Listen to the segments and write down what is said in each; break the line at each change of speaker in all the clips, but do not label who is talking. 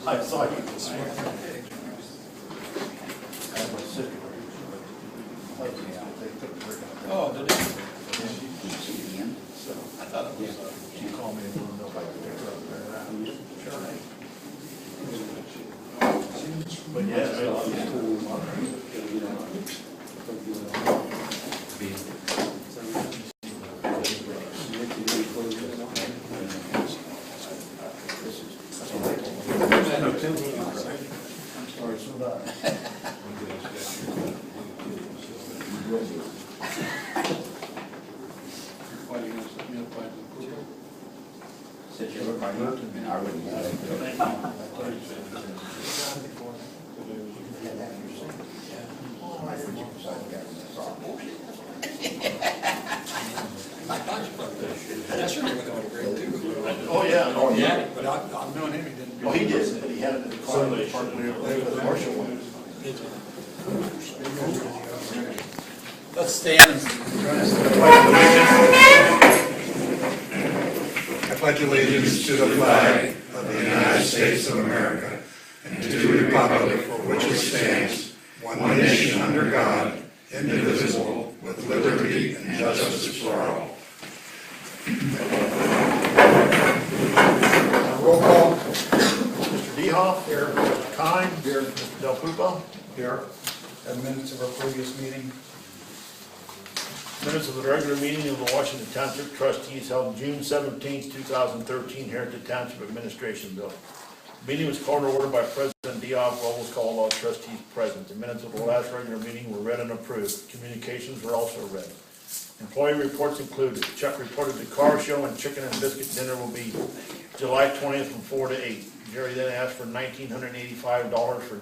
I saw you this morning.
Oh, did it?
I thought it was, she called me and wanted to know if I could pick her up there. Sure. But yeah,
Since you look like you, I wouldn't know.
That's really what I would agree too.
oh yeah, oh yeah.
Yeah, but I've known him, he didn't.
Well, he did, but he had it in the car, in the park, we were there with the marshal one.
Let's stand.
I pledge allegiance to the flag of the United States of America and to the republic for which it stands, one nation under God, indivisible, with liberty and justice for all.
Roll call. Mr. Dehoff. Here. Mr. Kine. Here. Mr. Del Pupo.
Here. And minutes of our previous meeting.
Minutes of the regular meeting of the Washington Township Trustees held June 17, 2013 here at the Township Administration Building. The meeting was called to order by President Dehoff. Roll was called, all trustees present. The minutes of the last regular meeting were read and approved. Communications were also read. Employee reports included. Chuck reported the car show and chicken and biscuit dinner will be July 20th from 4 to 8. Jerry then asked for $1,985 for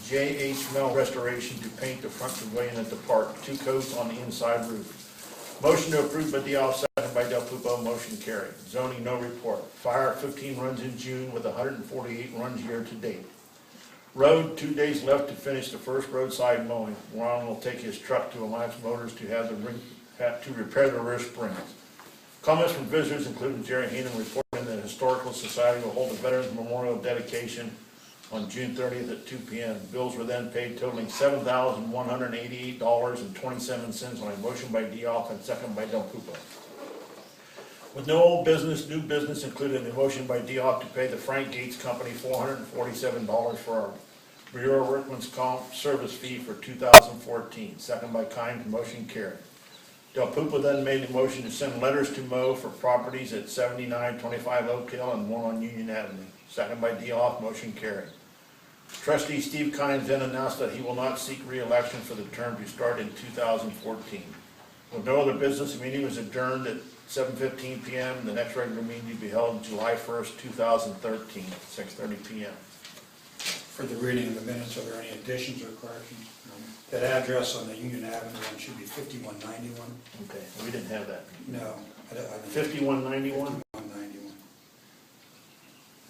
J.H. Mel Restoration to paint the front pavilion at the park, 2 coats on the inside roof. Motion to approve by Dehoff, second by Del Pupo, motion carried. Zoning, no report. Fire, 15 runs in June with 148 runs year to date. Road, 2 days left to finish the first roadside mowing. Ron will take his truck to Alliance Motors to repair the rear springs. Comments from visitors included Jerry Heenan reporting that the Historical Society will hold a Veterans Memorial dedication on June 30th at 2 p.m. Bills were then paid totaling $7,188.27 on a motion by Dehoff and second by Del Pupo. With no old business, new business included a motion by Dehoff to pay the Frank Gates Company $447 for our Bureau of Workman's Comp service fee for 2014. Second by Kine, motion carried. Del Pupo then made the motion to send letters to mow for properties at 7925 Oak Hill and 1 on Union Avenue. Second by Dehoff, motion carried. Trustee Steve Kine then announced that he will not seek re-election for the term to start in 2014. With no other business, the meeting was adjourned at 7:15 p.m. The next regular meeting will be held July 1st, 2013, 6:30 p.m.
For the reading of the minutes, are there any additions or corrections? That address on the Union Avenue one should be 5191.
Okay, we didn't have that.
No, I don't.
5191?
5191.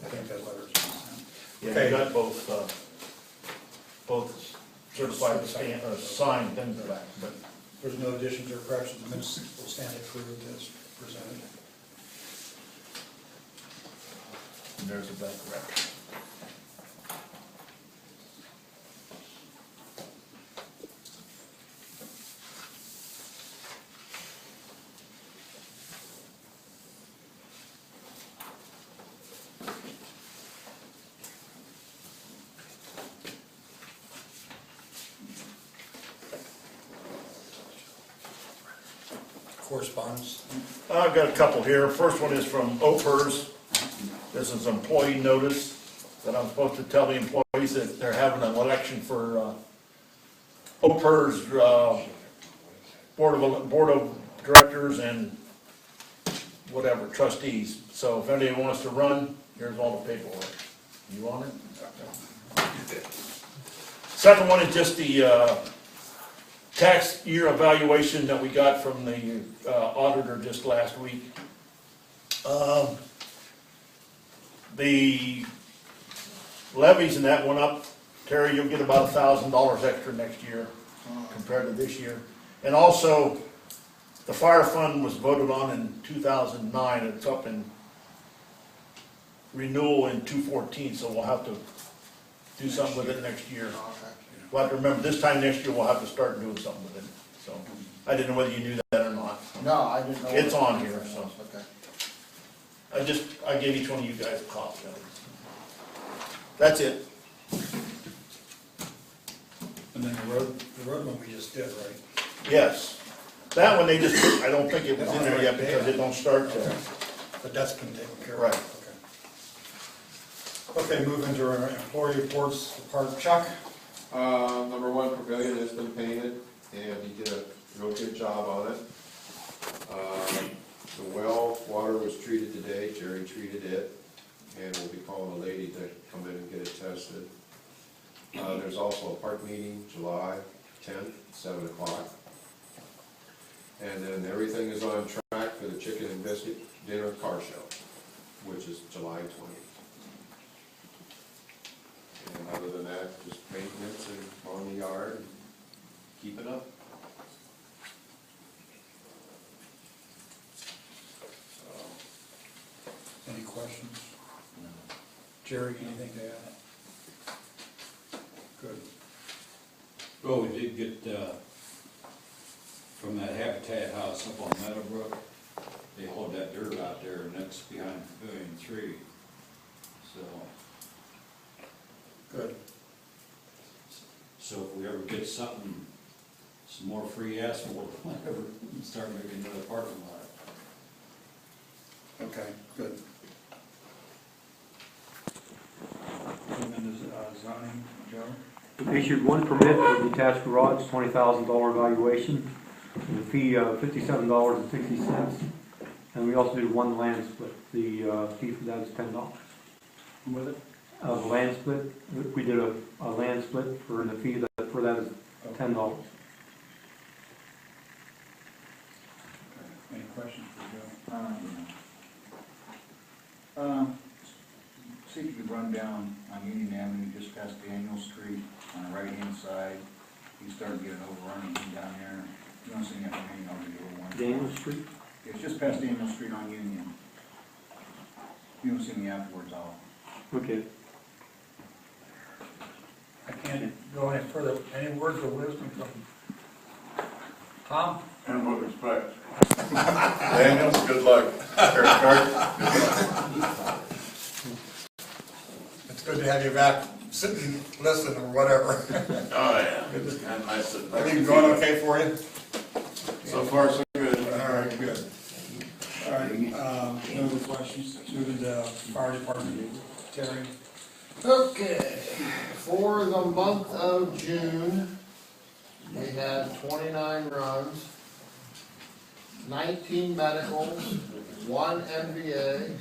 I think that letter's been sent.
Yeah,
Okay.
we got both certified, signed, then back, but
There's no additions or corrections, the minutes will stand approved as presented.
there's a back record.
Correspondence.
I've got a couple here. First one is from OPERS. This is employee notice that I'm supposed to tell the employees that they're having an election for OPERS board of directors and whatever trustees. So if anybody wants to run, here's all the paperwork. You want it? Second one is just the tax year evaluation that we got from the auditor just last week. The levies and that went up. Terry, you'll get about $1,000 extra next year compared to this year. And also, The fire fund was voted on in 2009, it's up in renewal in 2014, so we'll have to do something with it next year. We'll have to remember, this time next year, we'll have to start doing something with it, so. I didn't know whether you knew that or not.
No, I didn't know.
It's
what-
on here, so.
Okay.
I gave each one of you guys a copy of it. That's it.
And then the road one we just did, right?
Yes. That one, they just, I don't think it was in there yet because it don't start till.
But that's been taken care of.
Right.
Okay. Okay, move into our employee reports, Park Chuck.
Number one, pavilion has been painted, and he did a real good job on it. The well water was treated today, Jerry treated it, and we'll be calling a lady to come in and get it tested. There's also a park meeting, July 10th, 7 o'clock. And then everything is on track for the chicken and biscuit dinner car show, which is July 20th. And other than that, just maintenance and mowing the yard, and keep it up. So,
Any questions? Jerry, anything to add? Good.
Well, we did get, from that Habitat house up on Meadowbrook, they hauled that dirt out there, and that's behind Pavilion 3. So,
Good.
so if we ever get something, some more free asphalt, or whatever, we can start making another parking lot.
Okay, good. And then zoning, Joe?
We issued one permit for detached garage, $20,000 valuation, with a fee of $57.60. And we also did one land split. The fee for that is $10.
With it?
The land split, we did a land split for, and the fee for that is $10.
Any questions for Joe?
See if you could run down on Union Avenue, just past Daniel Street, on the right-hand side. You start getting overrun down there. You don't see anything over the one.
Daniel Street?
It's just past Daniel Street on Union. You don't see me afterwards,
Okay.
I can't go any further. Any words of wisdom from Tom?
And with respect. Daniel, good luck. Eric Carter, good luck.
It's good to have you back, sit and listen or whatever.
Oh, yeah. And I said,
Everything going okay for you?
so far, so good.
All right, good. All right, no other questions? Moving to fire department, Terry.
Okay, for the month of June, we had 29 runs, 19 medicals, 1 NVA,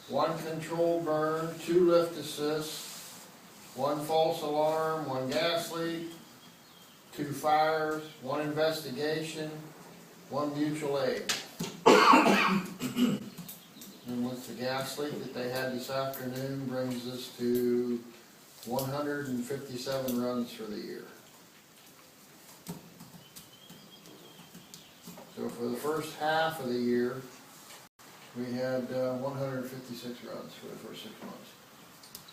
1 control burn, 2 lift assists, 1 false alarm, 1 gas leak, 2 fires, 1 investigation, 1 mutual aid. And with the gas leak that they had this afternoon, brings us to 157 runs for the year. So for the first half of the year, we had 156 runs for the first 6 months.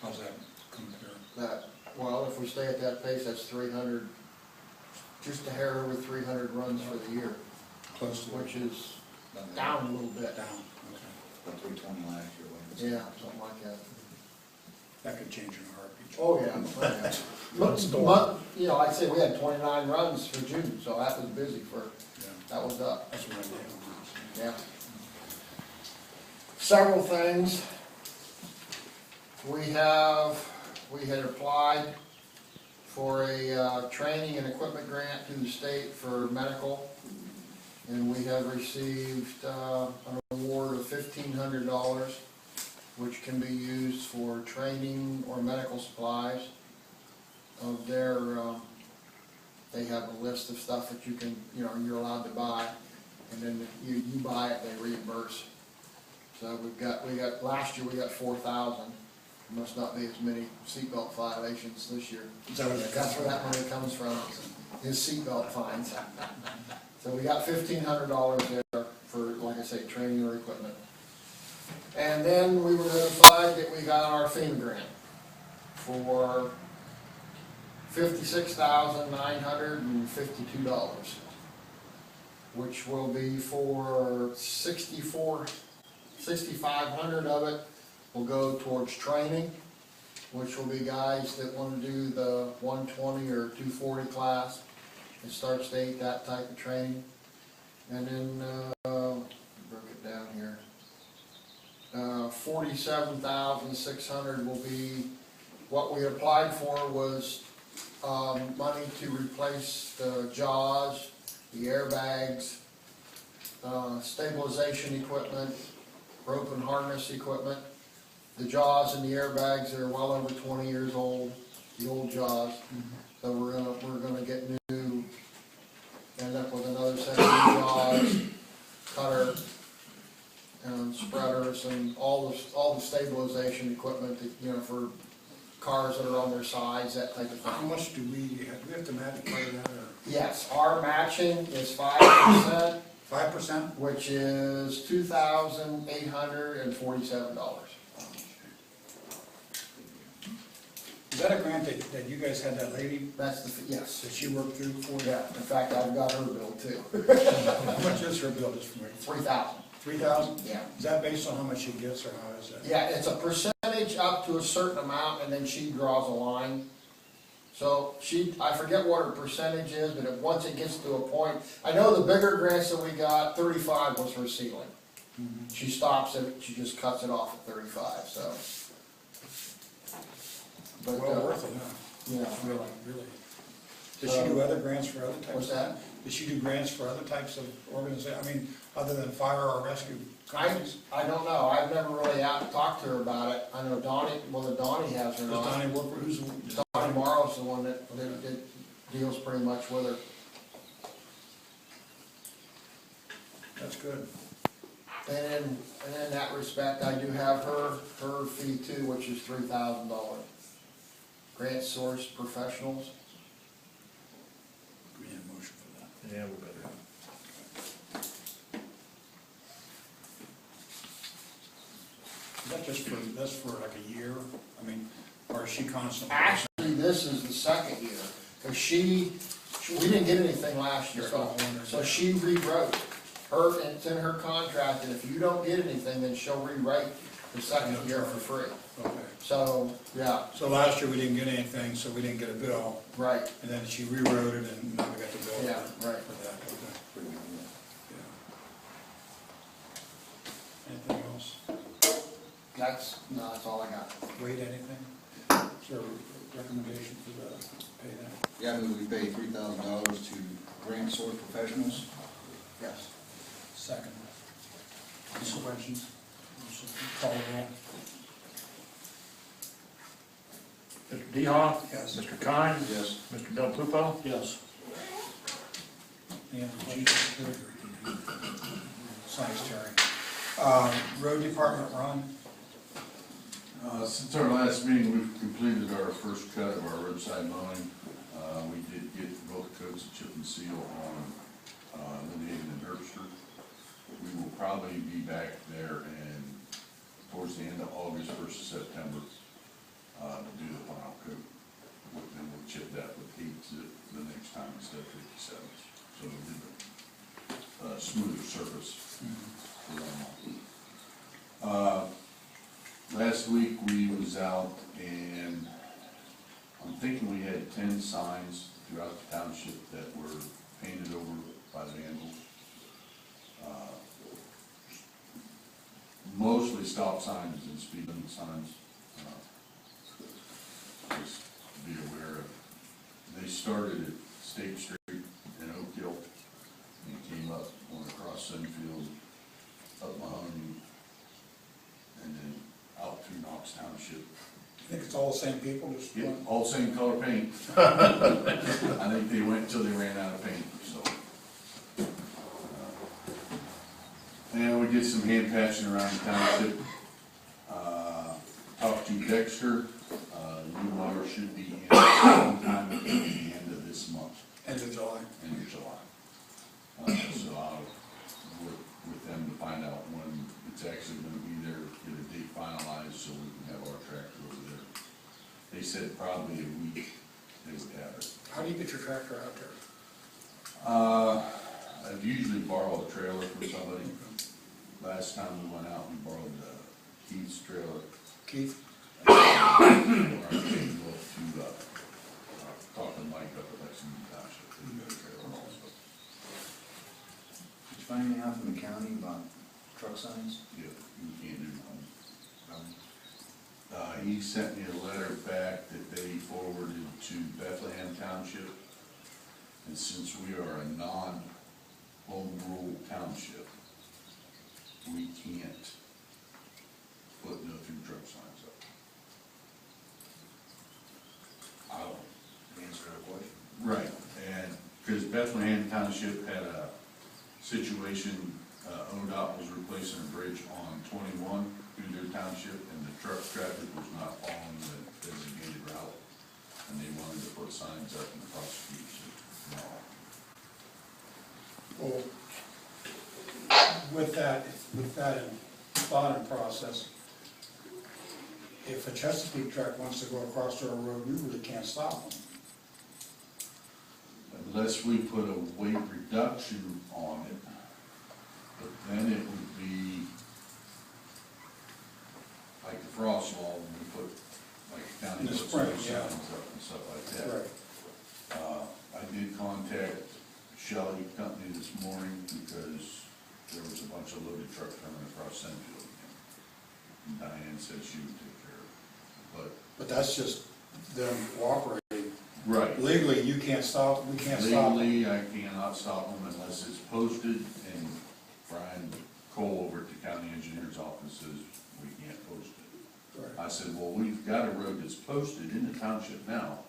How's that compare?
That, well, if we stay at that pace, that's 300, just a hair over 300 runs for the year,
Close to
which is down a little bit.
down.
About 320 last year. wasn't it?
Yeah, something like that.
That could change in a heartbeat.
Oh, yeah. But, you know, I'd say we had 29 runs for June, so that was busy for,
Yeah,
that was up,
that's what I did.
yeah. Several things. We had applied for a training and equipment grant through the state for medical, and we have received an award of $1,500, which can be used for training or medical supplies of their, they have a list of stuff that you can, you know, you're allowed to buy, and then you buy it, they reimburse. So we got, last year we got 4,000, Must not be as many seatbelt violations this year.
Is that what that
That's
comes
where
from?
that money comes from, his seatbelt fines. So we got $1,500 there for, like I say, training or equipment. And then we were notified that we got our FEMA grant for $56,952, which will be for 6,500 of it will go towards training, which will be guys that want to do the 120 or 240 class and start state, that type of training. And then, broke it down here. 47,600 will be, what we applied for was money to replace the jaws, the airbags, stabilization equipment, rope and harness equipment. The jaws and the airbags are well over 20 years old, the old jaws. So we're gonna get new, end up with another set of new jaws, cutter, and spreaders, and all the stabilization equipment that, you know, for cars that are on their sides, that type of
How
thing.
much do we have to match part of that, or
Yes, our matching is 5%,
5%?
which is $2,847.
Is that a grant that you guys had that lady,
That's the, yes,
that she worked through for you?
yeah, in fact, I've got her bill too,
How much is her bill just from her?
3,000,
3,000?
yeah.
Is that based on how much she gets, or how is that?
Yeah, it's a percentage up to a certain amount, and then she draws a line. So I forget what her percentage is, but once it gets to a point, I know the bigger grants that we got, 35 was her ceiling. She stops it, she just cuts it off at 35, so. But,
Well worth it, huh?
yeah, really.
Really. Does she do other grants for other types?
What's that?
Does she do grants for other types of organizations, I mean, other than fire or rescue companies?
I don't know, I've never really talked to her about it. I know Donnie, whether Donnie has or
Does
not.
Donnie work for, who's?
Donnie Morrow's the one that deals pretty much with her.
That's good.
And in that respect, I do have her fee too, which is $3,000. Grant Source Professionals.
We need a motion for that.
Yeah, we better.
Is that just for, that's for like a year? I mean, or is she constantly?
Actually, this is the second year, because we didn't get anything last year.
That's what I was wondering.
So she rewrote her, and it's in her contract, and if you don't get anything, then she'll rewrite the second year for free.
Okay.
So, yeah,
So last year we didn't get anything, so we didn't get a bill,
right,
and then she rewrote it, and now we got the bill.
yeah, right.
For that, okay. Yeah. Anything else?
That's all I got.
Wade, anything? Is there a recommendation for the, pay that?
Yeah, I move we pay $3,000 to Grant Source Professionals.
Yes.
Second. Any questions? Call the roll.
Mr. Dehoff?
Yes.
Mr. Kine?
Yes.
Mr. Del Pupo?
Yes. Any other questions? Thanks, Terry. Road Department, Ron?
Since our last meeting, we've completed our first cut of our roadside mowing. We did get both coats of chip and seal on Lindahaven and Herbster. We will probably be back there towards the end of August, 1st of September, to do the final coat. Then we'll chip that with 8-zip the next time instead of 57s. So it'll be a smoother surface. Last week we was out and I'm thinking we had 10 signs throughout the township that were painted over by vandals. Mostly stop signs and speed limit signs. Just to be aware of. They started at State Street in Oak Hill and came up, went across Sunfield, up Mahoney, and then out through Knox Township.
I think it's all the same people, just
Yeah,
one.
all same color paint. I think they went until they ran out of paint, so. And we did some hand patching around the township. Talked talked to Dexter, new water should be in sometime at the end of this month,
End of July.
end of July. So I'll work with them to find out when it's actually gonna be there, get a date finalized so we can have our tractor over there. They said probably a week they would have it.
How do you get your tractor out there?
I've usually borrowed a trailer from somebody. Last time we went out, we borrowed Keith's trailer.
Keith?
Or I came up to, talk to Mike up at Lexington Township, he's got a trailer also.
Did you find anything out from the county about truck signs?
Yeah, you can't do nothing. He sent me a letter back that they forwarded to Bethlehem Township. And since we are a non-home rule township, we can't put no through truck signs up. I don't
Answer that question.
Right, and because Bethlehem Township had a situation, ODOT was replacing a bridge on 21 through their township, and the truck traffic was not following the designated route, and they wanted to put signs up and prosecute it. No.
Well, with that in thought and process, if a Chesapeake truck wants to go across our road, we really can't stop them.
Unless we put a weight reduction on it, but then it would be like the frost wall, when we put, like county
In the
puts
spring,
those
yeah.
signs up and stuff like that.
Right.
I did contact Shelley Company this morning because there was a bunch of loaded trucks coming across Central again. And Diane said she would take care of it,
But that's just them cooperating.
Right.
Legally, you can't stop, we can't stop them.
Legally, I cannot stop them unless it's posted, and Brian Cole over at the county engineer's office says we can't post it.
Right.
I said, well, we've got a road that's posted in the township now,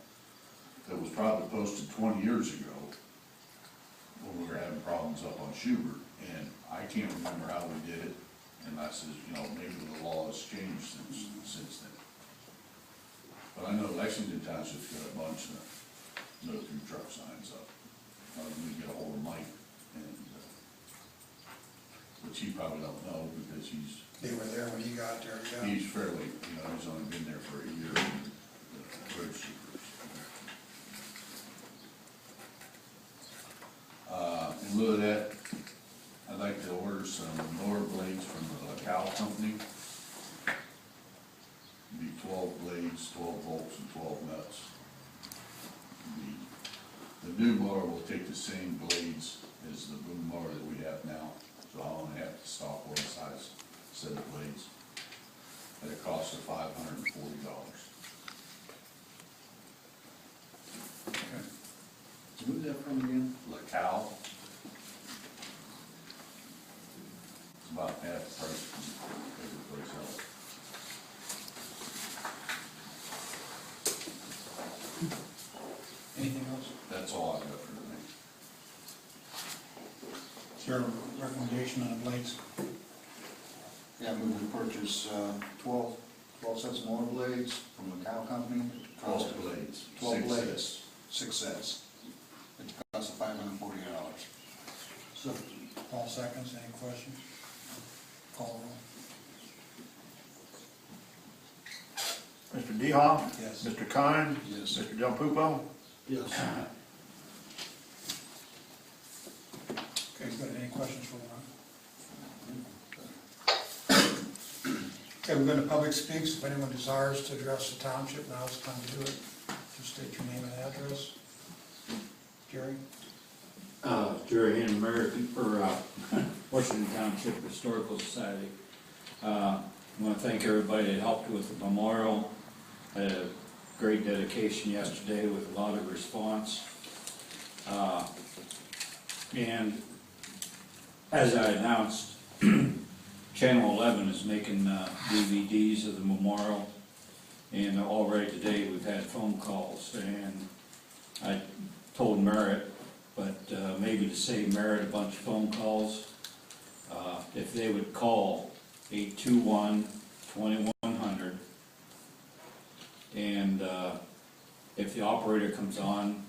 that was probably posted 20 years ago, when we were having problems up on Schubert, and I can't remember how we did it, and I says, you know, maybe the law has changed since then. But I know Lexington Township's got a bunch of no-through truck signs up. I'm gonna get a hold of Mike, and, which he probably don't know, because
They were there when he got there, yeah.
he's fairly, you know, he's only been there for a year, road sweepers. In lieu of that, I'd like to order some mower blades from the LaCal company. It'd be 12 blades, 12 bolts, and 12 nuts. The new mower will take the same blades as the boom mower that we have now, so I'll only have to stock one size set of blades at a cost of $540.
Who's that from again?
LaCal. It's about half the price from every place else.
Anything else?
That's all I've got for tonight.
Is there a recommendation on the blades?
Yeah, we would purchase 12 sets of motor blades from the cow company.
12 blades.
12
6
blades,
sets.
6 sets. It costs $540.
So, Paul seconds, any questions? Call roll.
Mr. DeHaan?
Yes.
Mr. Kine?
Yes.
Mr. Del Pupo?
Yes.
Okay, good, any questions for Ron? Okay, we're going to public speaks. If anyone desires to address the township, now's the time to do it. Just state your name and address. Jerry?
Jerry Hannon, Mayor for Washington Township Historical Society. I want to thank everybody that helped with the memorial. I had a great dedication yesterday with a lot of response. And as I announced, Channel 11 is making DVDs of the memorial. And already today we've had phone calls, and I told Merritt, but maybe to save Merritt a bunch of phone calls, if they would call 821-2100, And, if the operator comes on,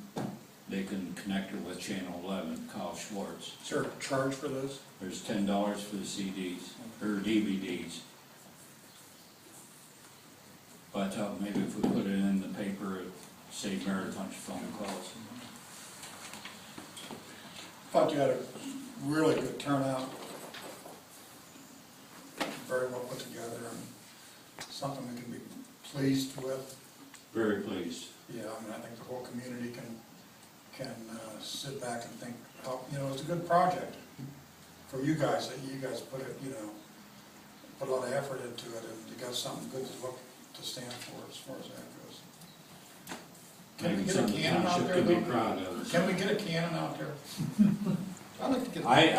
they can connect her with channel 11, Kyle Schwartz.
Is there a charge for this?
There's $10 for the CDs, or DVDs. But I thought maybe if we put it in the paper, it'd save Marathon's phone calls.
Thought you had a really good turnout. Very well put together and something we can be pleased with.
Very pleased.
Yeah, I mean, I think the whole community can sit back and think, oh, you know, it's a good project for you guys, that you guys put it, you know, put a lot of effort into it, and you got something good to stand for as far as that goes. Can we get a cannon out there?
Township can be proud of us.
Can we get a cannon out there? I'd like to get.
I did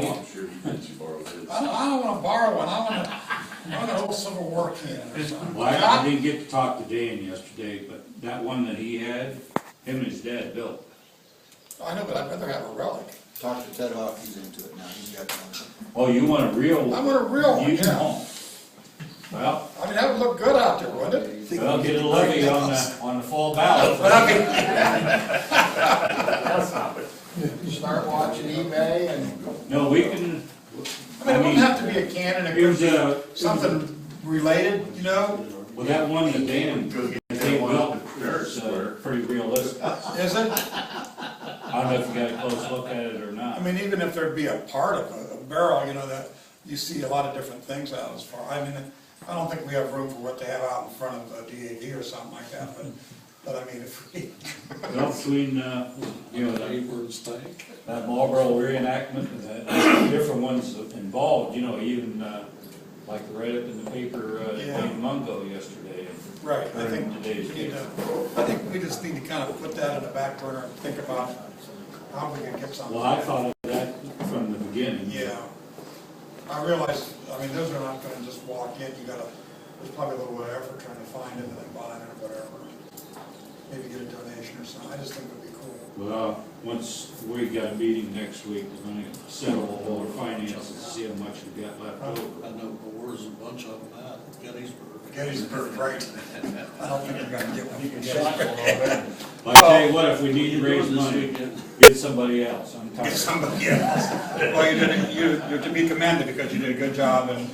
I'm sure you can borrow his.
I don't wanna borrow one, I want an old Civil War cannon or something.
Well, I didn't get to talk to Dan yesterday, but that one that he had, him and his dad built.
I know, but I'd rather have a relic.
Talk to Ted Hawk, he's into it now, he's got one.
Oh, you want a real one?
I want a real one,
You
yeah.
won't. Well,
I mean, that would look good out there, wouldn't it?
well, get a levy on the fall ballot.
Start watching eBay and
No, we can,
I mean, it wouldn't have to be a cannon, it could
here's
be something related, you know?
well, that one that Dan built
Fair
is
square.
pretty realistic.
Is it?
I don't know if you got a close look at it or
I
not.
mean, even if there'd be a part of a barrel, you know, that you see a lot of different things out as far, I mean, I don't think we have room for what they have out in front of a DAV or something like that, but I mean, if we.
Well, between, you know, that Marlboro reenactment and the different ones involved, you know, even, like the write-up in the paper,
Yeah.
in Mungo yesterday.
Right, I think,
During today's
we need
paper.
to- I think we just need to kind of put that in the back burner and think about how we can get something.
Well, I thought of that from the beginning.
Yeah, I realize, I mean, those are not gonna just walk in, you gotta, there's probably a little bit of effort trying to find it and then buy it or whatever. Maybe get a donation or something, I just think it would be cool.
Well, once we got a meeting next week, we're gonna settle all our finances, see how much we got left over.
I know, but where's a bunch of them at, Gettysburg?
Gettysburg, right. I don't think we're gonna get one.
You can shot one already.
But I tell you what, if we need to raise money, get somebody else, I'm tired.
Get somebody else. Well, you're to be commended because you did a good job and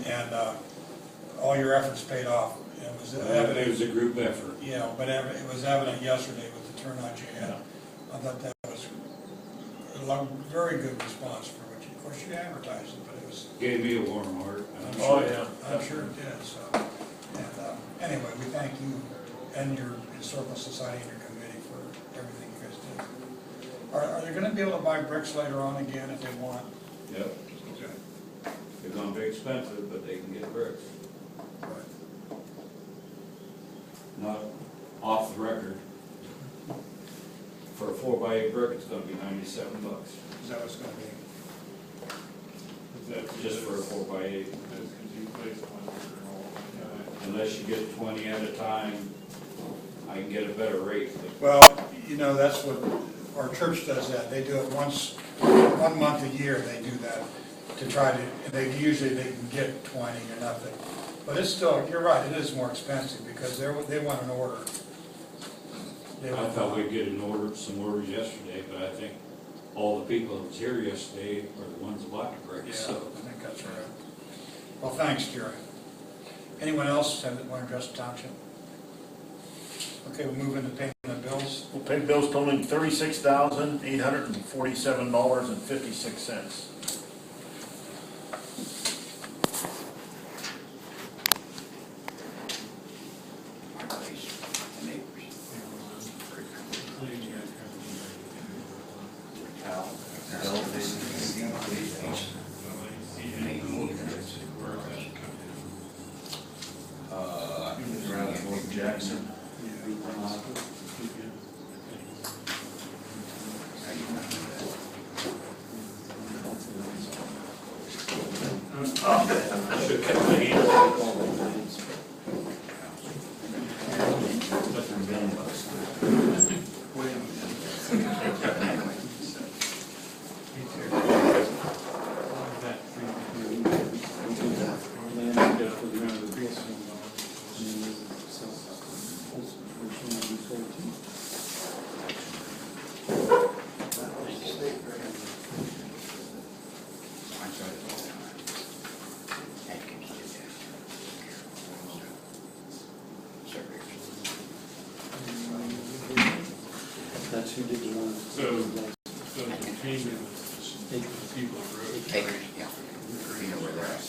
all your efforts paid off. It was
It
evident,
was a group effort.
yeah, but it was evident yesterday with the turnout you had. I thought that was a very good response for what you, of course you advertised it, but it was,
Gave me a warm heart. I'm
Oh,
sure.
yeah.
I'm sure it did, so. And anyway, we thank you and your Historical Society and your committee for everything you guys did. Are they gonna be able to buy bricks later on again if they want?
Yep,
Okay.
they're gonna be expensive, but they can get bricks.
Right.
Not off the record. For a 4x8 brick, it's gonna be $97.
Is that what it's gonna be?
Just for a 4x8. Unless you get 20 at a time, I can get a better rate.
Well, you know, that's what, our church does that. They do it once, 1 month a year, they do that to try to, and they can get 20 or nothing. But it's still, you're right, it is more expensive because they want an order. They
I
want-
thought we'd get some orders yesterday, but I think all the people that was here yesterday were the ones that bought the
Yeah,
bricks, so.
I think that's right. Well, thanks, Jerry. Anyone else want to address the township? Okay, we'll move into paying the bills.
We'll pay bills totaling $36,847.56.
Jackson.
who did the one.
So the payment to the people of the road.
Yeah. You know where they're at.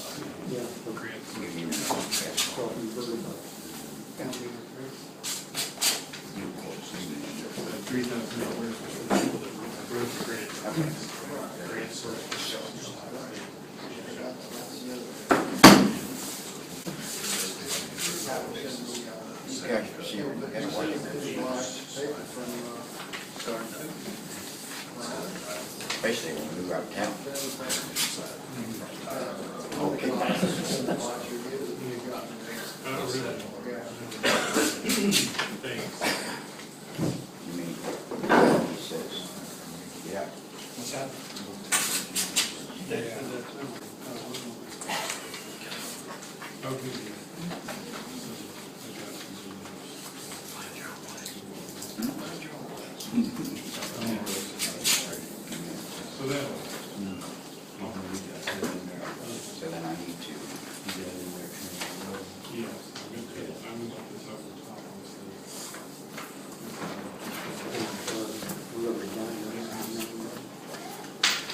Yeah.
You need to know.
So if you heard about
You close.
$3,000 for the people that wrote the grant. Grant source.
Yeah, see, anyway. Basically, when we move out of town. Okay. You mean, he says, yeah.
What's that?
So then I need to.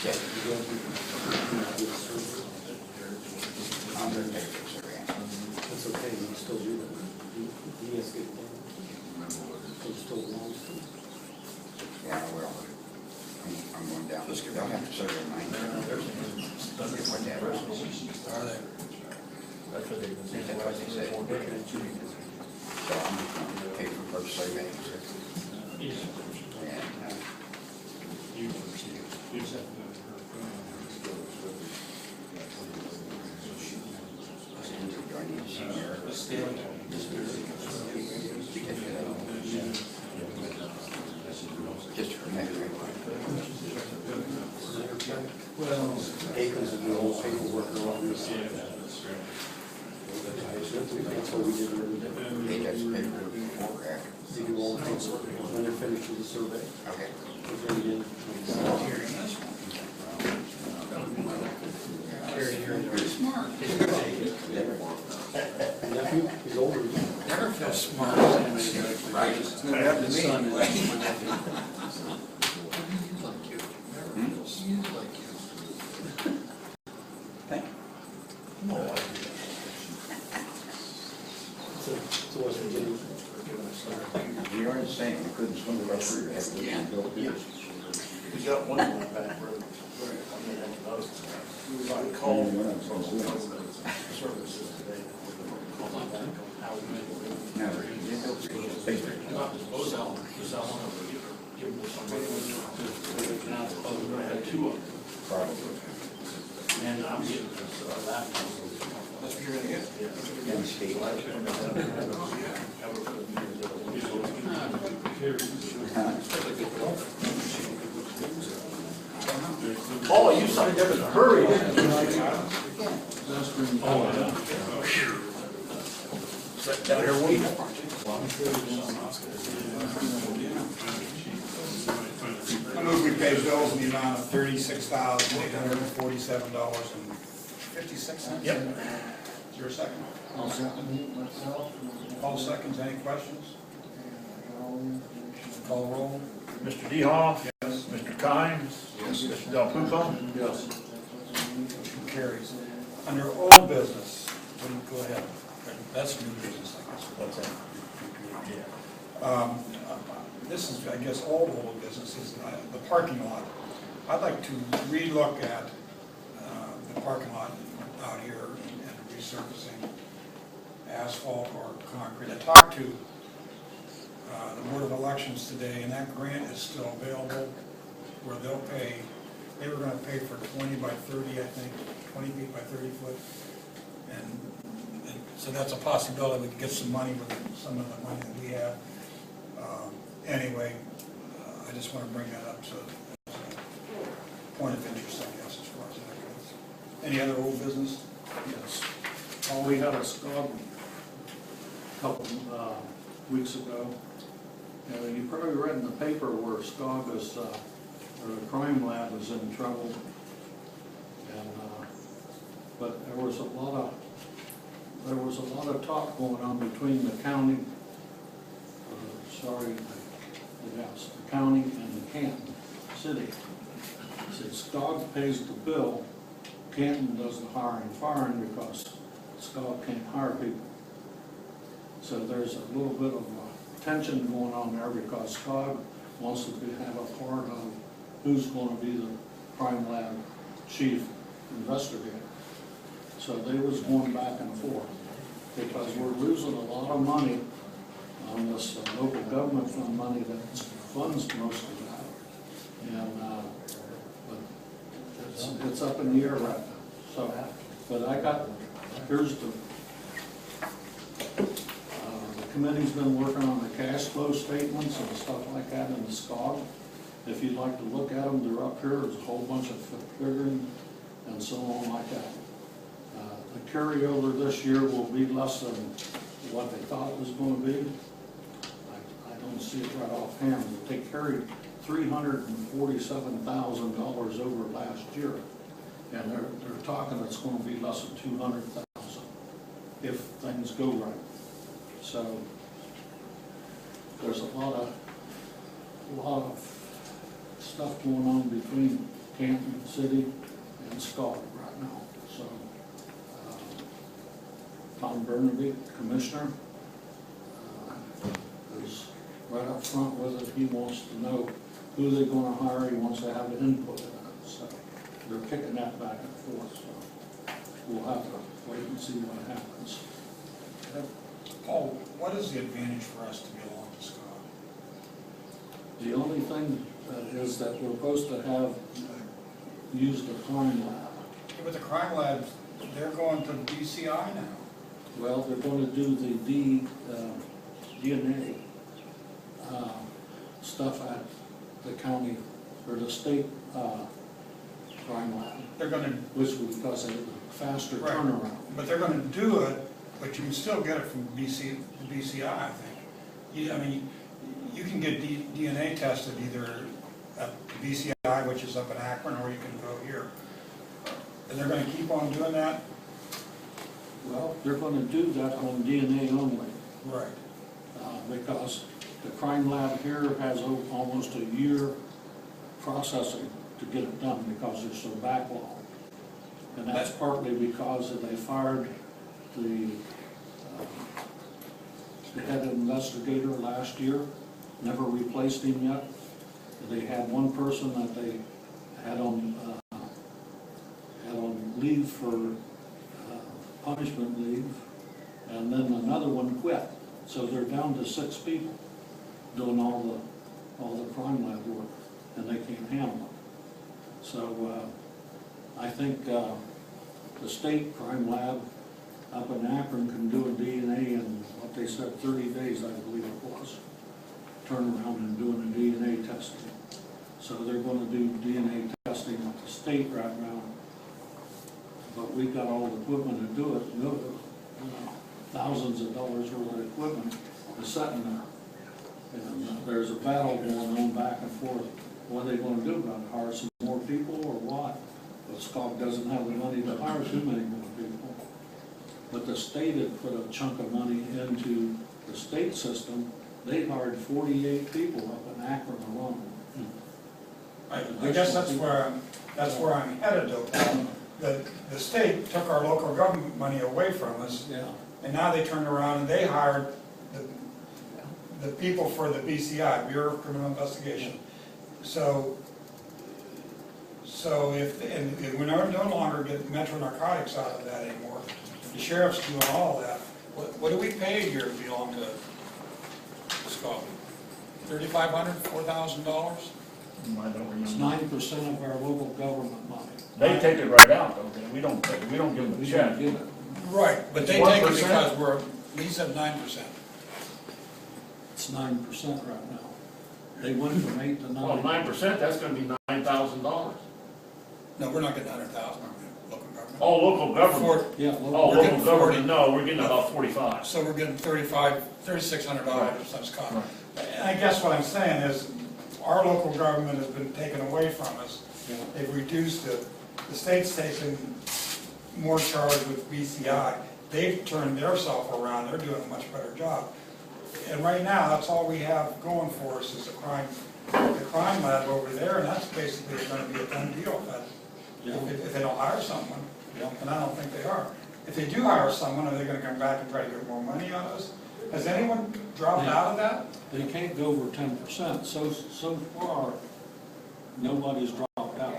Check. I'm gonna take it, sir, yeah.
that's okay, you can still do that. He has to get it done. It still belongs to him.
Yeah, I will. I'm going down. They'll have to serve in mine. Get what that is.
Are they?
That's what they've been saying.
That's what they say. So I'm just gonna pay for first survey. And, do I need to see your? Just for me, right?
Well, Aikens and the whole paperwork and all this. That's what we did earlier.
They just pay for the before or after?
They do all the paperwork when they're finished with the survey.
Okay.
They bring it in.
Pretty smart.
Nephew, he's older.
Never feel smart.
Right. It's never happened to me anyway. Thank you.
So what's the deal?
You are saying you couldn't swim the rest of your head. Yeah.
We got one in the back road. I mean, I noticed. I called services today. Call my back on how we make it.
No, you don't pay for it.
Not dispose of them, because I want to give them to somebody. We're gonna have two of them.
Probably.
And I'm getting this laptop.
That's what you're gonna get?
Yeah.
And state.
Oh, you signed up in a hurry, didn't you? Oh, yeah. Sat down here waiting.
I move we pay bills in the amount of $36,847.56.
Yep.
Is there a second? All seconds, any questions? Call roll.
Mr. DeHoff? Yes. Mr. Kynes? Yes. Mr. Del Pupo?
Yes. Motion carries. Under old business, go ahead. That's new business, I guess.
What's that?
This is, I guess, old business is the parking lot. I'd like to relook at the parking lot out here and resurfacing asphalt or concrete. I talked to the Board of Elections today, and that grant is still available where they were gonna pay for 20 by 30, I think, 20 feet by 30 foot. And so that's a possibility, we could get some money with some of the money that we have. Anyway, I just want to bring that up, so it's a point of interest, I guess, as far as that goes. Any other old business?
Yes. We had a SCOG a couple weeks ago. And you probably read in the paper where SCOG was, or the crime lab was in trouble. And, but there was a lot of talk going on between the county, sorry, Yes, the county and the Canton City. See, SCOG pays the bill, Canton does the hiring and firing because SCOG can't hire people. So there's a little bit of tension going on there because SCOG wants to have a part of who's gonna be the crime lab chief investigator. So they was going back and forth because we're losing a lot of money on this local government fund money that funds most of that. And, but it's up in the air right now. So, but here's the committee's been working on the cash flow statements and stuff like that in the SCOG. If you'd like to look at them, they're up here. There's a whole bunch of figuring and so on like that. The carryover this year will be less than what they thought it was going to be. I don't see it right offhand, but they carried $347,000 over last year. And they're talking it's going to be less than $200,000 if things go right. So there's a lot of stuff going on between Canton City and SCOG right now. So Tom Burnaby, Commissioner, is right up front with it. He wants to know who they're going to hire. He wants to have input in it. So they're kicking that back and forth. So we'll have to wait and see what happens.
Paul, what is the advantage for us to belong to SCOG?
The only thing is that we're supposed to have used the crime lab.
Yeah, but the crime lab, they're going to BCI now.
Well, they're going to do the DNA stuff at the county or the state crime lab.
They're gonna,
Which will because of the faster
Right.
turnaround.
but they're gonna do it, but you can still get it from BCI, I think. I mean, you can get DNA tested either at BCI, which is up in Akron, or you can go here. And they're gonna keep on doing that?
Well, they're going to do that on DNA only.
Right.
Because the crime lab here has almost a year processing to get it done because they're so backlogged. And that's partly because they fired the head investigator last year, never replaced him yet. They had one person that they had on leave for punishment leave, and then another one quit. So they're down to 6 people doing all the crime lab work, and they can't handle it. So I think the state crime lab up in Akron can do a DNA in what they said 30 days, I believe it was. Turn around and doing a DNA testing. So they're going to do DNA testing at the state right now. But we've got all the equipment to do it. Thousands of dollars worth of equipment is sitting there. And there's a battle going on back and forth. What are they going to do about it? Hire some more people or what? But SCOG doesn't have the money to hire too many more people. But the state had put a chunk of money into the state system. They hired 48 people up in Akron alone.
I guess that's where I'm headed though. The state took our local government money away from us.
Yeah.
And now they turned around and they hired the people for the BCI, Bureau of Criminal Investigation. So if we're no longer getting metro narcotics out of that anymore, the sheriff's doing all that. What do we pay a year to belong to SCOG? $3,500, $4,000?
I don't remember.
It's 9% of our local government money.
They take it right out, don't they? We don't give them a
We
check.
don't give it.
Right, but they
It's
take it
1%?
because we said 9%.
It's 9% right now. They went from 8 to 9.
Well, 9%, that's gonna be $9,000.
No, we're not getting 100,000, local government.
Oh, local government.
Yeah,
Oh,
well,
we're
local
getting
government,
40.
no, we're getting about 45.
So we're getting $3,600 plus cost.
Right.
And I guess what I'm saying is, our local government has been taken away from us.
yeah.
They've reduced it. The state's taken more charge with BCI. They've turned their self around, they're doing a much better job. And right now, that's all we have going for us is the crime lab over there, and that's basically gonna be a done deal if they don't hire someone. And I don't think they are. If they do hire someone, are they gonna come back and try to get more money out of us? Has anyone dropped out of that?
They can't go over 10%. So far, nobody's dropped out.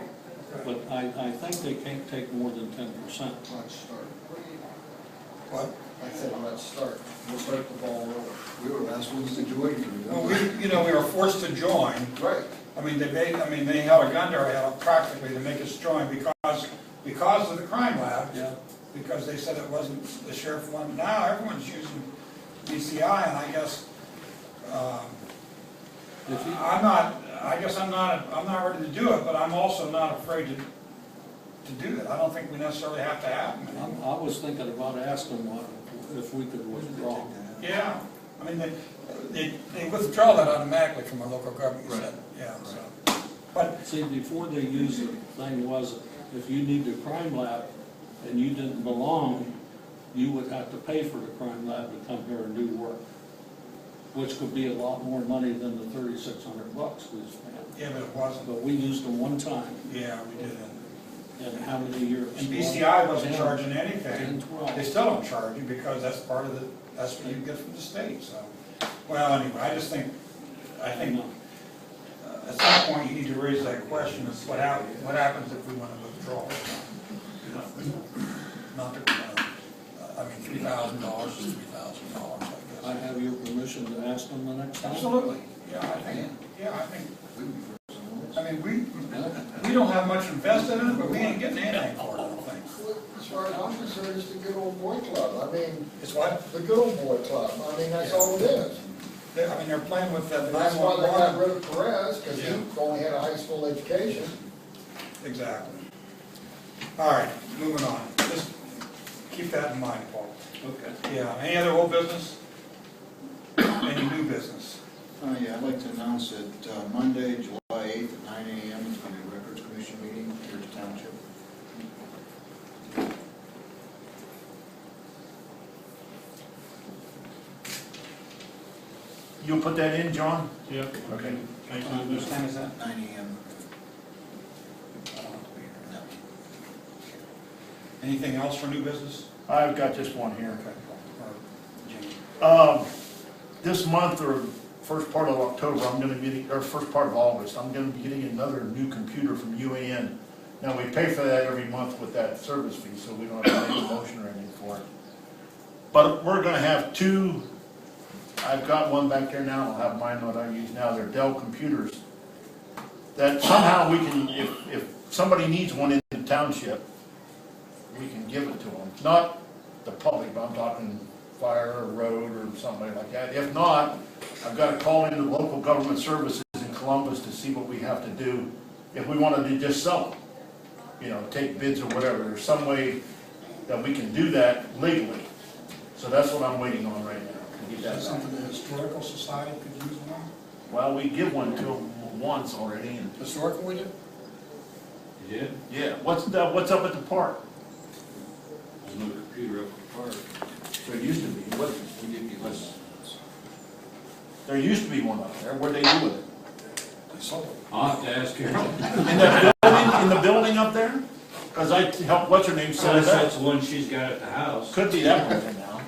But I think they can't take more than 10%.
Let's start.
What?
I said, let's start. We'll start the ball rolling.
We were last ones to join you.
Well, we were forced to join.
Right.
I mean, they held a gun to our head practically to make us join because of the crime lab.
Yeah.
Because they said it wasn't the sheriff one. Now everyone's using BCI, and I guess, I'm not ready to do it, but I'm also not afraid to do that. I don't think we necessarily have to have them.
I was thinking about asking if we could withdraw.
Yeah, I mean, they withdraw that automatically from our local government, you said, yeah, so. But,
See, before they used the thing was, if you need the crime lab and you didn't belong, you would have to pay for the crime lab to come here and do work, which could be a lot more money than the $3,600 we spent.
yeah, but it wasn't.
But we used them one time,
Yeah, we didn't.
and how many years?
And BCI wasn't
10,
charging anything.
10, 12.
They still don't charge you because that's part of that's what you get from the state, so. Well, anyway, I think at some point you need to raise that question of what happens if we want to withdraw. Not to, I mean, $3,000 is $3,000, I guess.
I have your permission to ask them the next time?
Absolutely, I think, I mean, we don't have much invested in it, but we ain't getting anything for it, I don't think.
As far as I'm concerned, it's the good old boy club. I mean,
It's what?
the good old boy club. I mean, that's all it is.
I mean, they're playing with the
That's why they got
911.
rid of Perez, because he
Yeah.
only had a high school education.
Exactly. All right, moving on. Just keep that in mind, Paul.
Okay.
Yeah, any other old business? Any new business?
Yeah, I'd like to announce that Monday, July 8th at 9 a.m. is going to be a records commission meeting here at the Township.
You'll put that in, John?
Yeah.
Okay.
What time is that?
9 a.m.
I don't have to be here.
No.
Anything else for new business?
I've got just one here.
Okay. Or Jimmy?
This month or first part of October, first part of August, I'm gonna be getting another new computer from UAN. Now, we pay for that every month with that service fee, so we don't have to make a motion or anything for it. But we're gonna have two, I've got one back there now, I'll have mine what I use now, they're Dell computers. That somehow we can, if somebody needs one in the township, we can give it to them. Not the public, but I'm talking fire or road or something like that. If not, I've got to call into local government services in Columbus to see what we have to do if we wanted to just sell them. You know, take bids or whatever. There's some way that we can do that legally. So that's what I'm waiting on right now, to get
Is
that
that something
done.
the Historical Society could use one?
Well, we give one to them once already, and
Historical we did?
You did?
yeah, what's up at the park?
There's no computer up at the park.
There used to be,
We did get less.
there used to be one up there. What'd they do with it?
They sold it.
I'll have to ask Carol.
In the building up there? Because I helped, what's her name, sell
Unless
that.
that's the one she's got at the house.
Could be that one there now.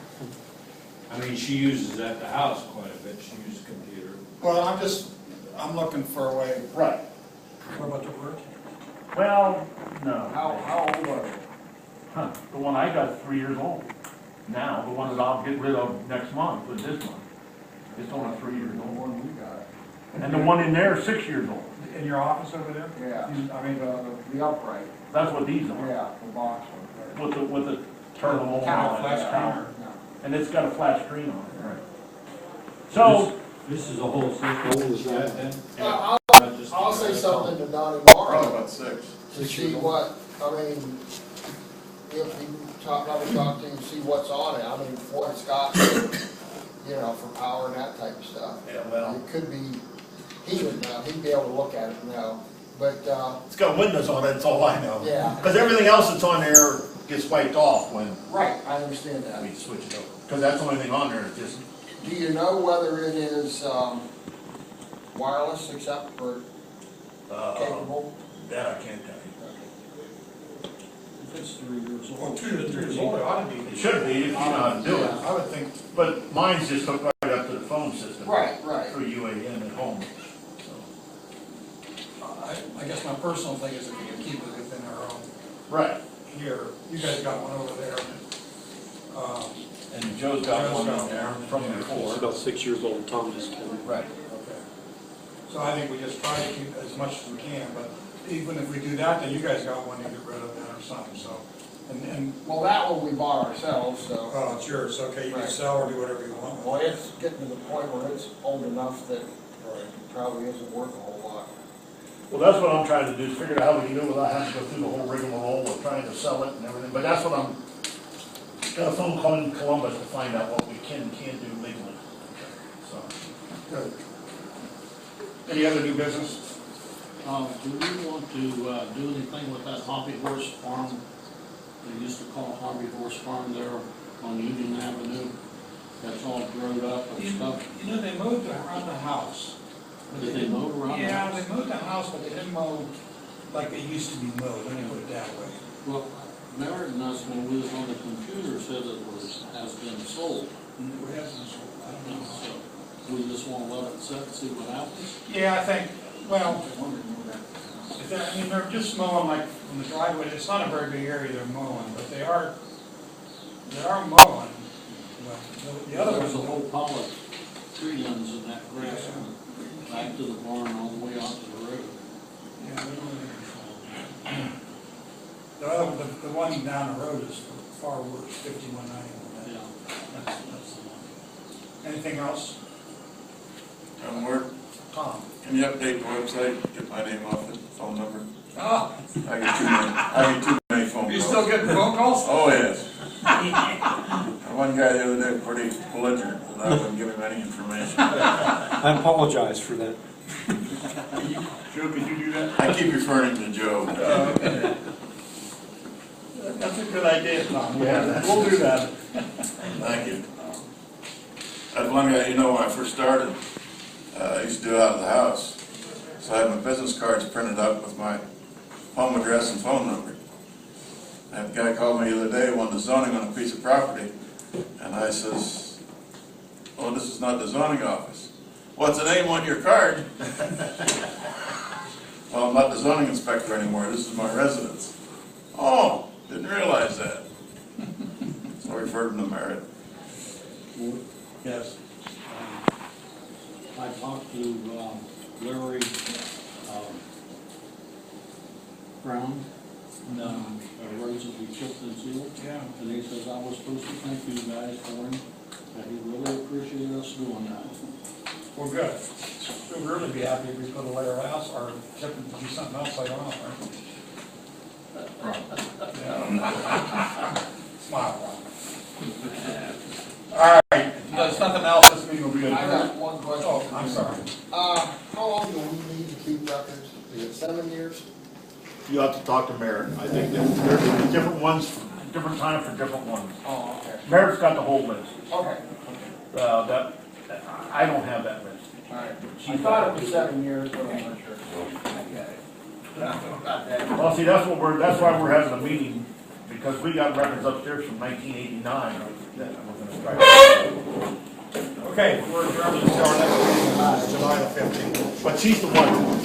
I mean, she uses it at the house quite a bit. She uses a computer.
Well, I'm looking for a way.
Right.
What about the word?
Well, no.
How old are they?
Huh, the one I got is 3 years old. Now, the one that I'll get rid of next month, was this one. It's only 3 years
The
old.
one we got.
And the one in there is 6 years old.
In your office over there?
Yeah, I mean, the upright,
That's what these are.
yeah, the box one.
With the terminal.
Kind of flat
Yeah.
screen.
And it's got a flat screen on it. Right. So,
This is a whole six old as that then?
I'll say something to Donnie
Probably
tomorrow
about 6.
to see what, I mean, if you probably talk to him, see what's on it. I mean, what it's got, you know, for power and that type of stuff.
yeah, well,
It could be, he would know, he'd be able to look at it and know, but,
it's got windows on it, that's all I know.
yeah.
Because everything else that's on there gets wiped off when
Right, I understand that.
we switch it over. Because that's the only thing on there is just
Do you know whether it is wireless except for capable?
That I can't tell you.
If it's 3 years
Well,
old.
2 to 3 years old, it ought to be.
It should be, if you know how to do it.
I would think,
But mine's just hooked right up to the phone system.
Right, right.
Through UAN at home.
I guess my personal thing is if we can keep it within our own
Right.
here, you guys got one over there.
And Joe's got one in there from
It's
before.
about 6 years old, Tom just told me.
Right.
Okay. So I think we just try to keep as much as we can, but even if we do that, then you guys got one to get rid of then or something, so. And,
Well, that one we bought ourselves, so.
oh, it's yours, okay, you can
Right.
sell or do whatever you want.
Well, it's getting to the point where it's old enough that
Right.
it probably isn't worth a whole lot.
Well, that's what I'm trying to do, is figure out how we can do it without having to go through the whole rigmarole of trying to sell it and everything. But that's what got a phone call in Columbus to find out what we can and can't do legally. So,
Good. Any other new business?
Do we want to do anything with that hobby horse farm? They used to call Hobby Horse Farm there on Union Avenue. That's all grown up and stuff.
You know, they moved around the house.
Did they mow around?
Yeah, they moved the house, but they didn't mow like they used to be mowed, let me put it that way.
Well, Merritt and us, when we was on the computer, said it has been sold.
What happens? I don't know.
So we just want to let it sit and see what happens.
Yeah, I think, well, I mean, they're just mowing like from the driveway, it's not a very big area they're mowing, but they are mowing. But the other
There's a
ones,
whole pile of tree limbs in that grass, back to the barn, all the way out to the road.
yeah, they're really the other, the one down the road is far worse, 5191.
Yeah.
That's the one. Anything else?
Where,
Tom?
can you update the website, get my name off it, phone number?
Oh,
I get too many phone calls.
you still getting phone calls?
Oh, yes. One guy the other day, pretty belligerent, and I wouldn't give him any information.
I apologize for that.
Joe, could you do that?
I keep referring to Joe.
That's a good idea, Tom. Yeah, we'll do that.
Thank you. That's one guy, when I first started, I used to do it out of the house. So I had my business cards printed up with my home address and phone number. And a guy called me the other day, wanted the zoning on a piece of property. And I says, oh, this is not the zoning office. What's the name on your card? Well, I'm not the zoning inspector anymore, this is my residence. Oh, didn't realize that. So I referred him to Merritt.
Yes.
I talked to Larry Brown, roads that we chipped and sealed.
Yeah.
And he says, I was supposed to thank you guys for him, that he really appreciated us doing that.
Well, good. We'd really be happy if we put a layer house or do something else later on, right? Smile. All right, there's nothing else, this meeting will be
I
adjourned.
got one question.
Oh, I'm sorry.
How long do we need to keep records? Is it 7 years?
You have to talk to Merritt. I think that there's different ones, different time for different ones.
Oh, okay.
Merritt's got the whole list.
Okay,
I don't have that list.
all right. I thought it was 7 years, but I'm not sure.
Well, see, that's why we're having a meeting, because we got records upstairs from 1989 that we're gonna strike.
Okay, we're adjourned until our next meeting, July the 15th.
But she's the one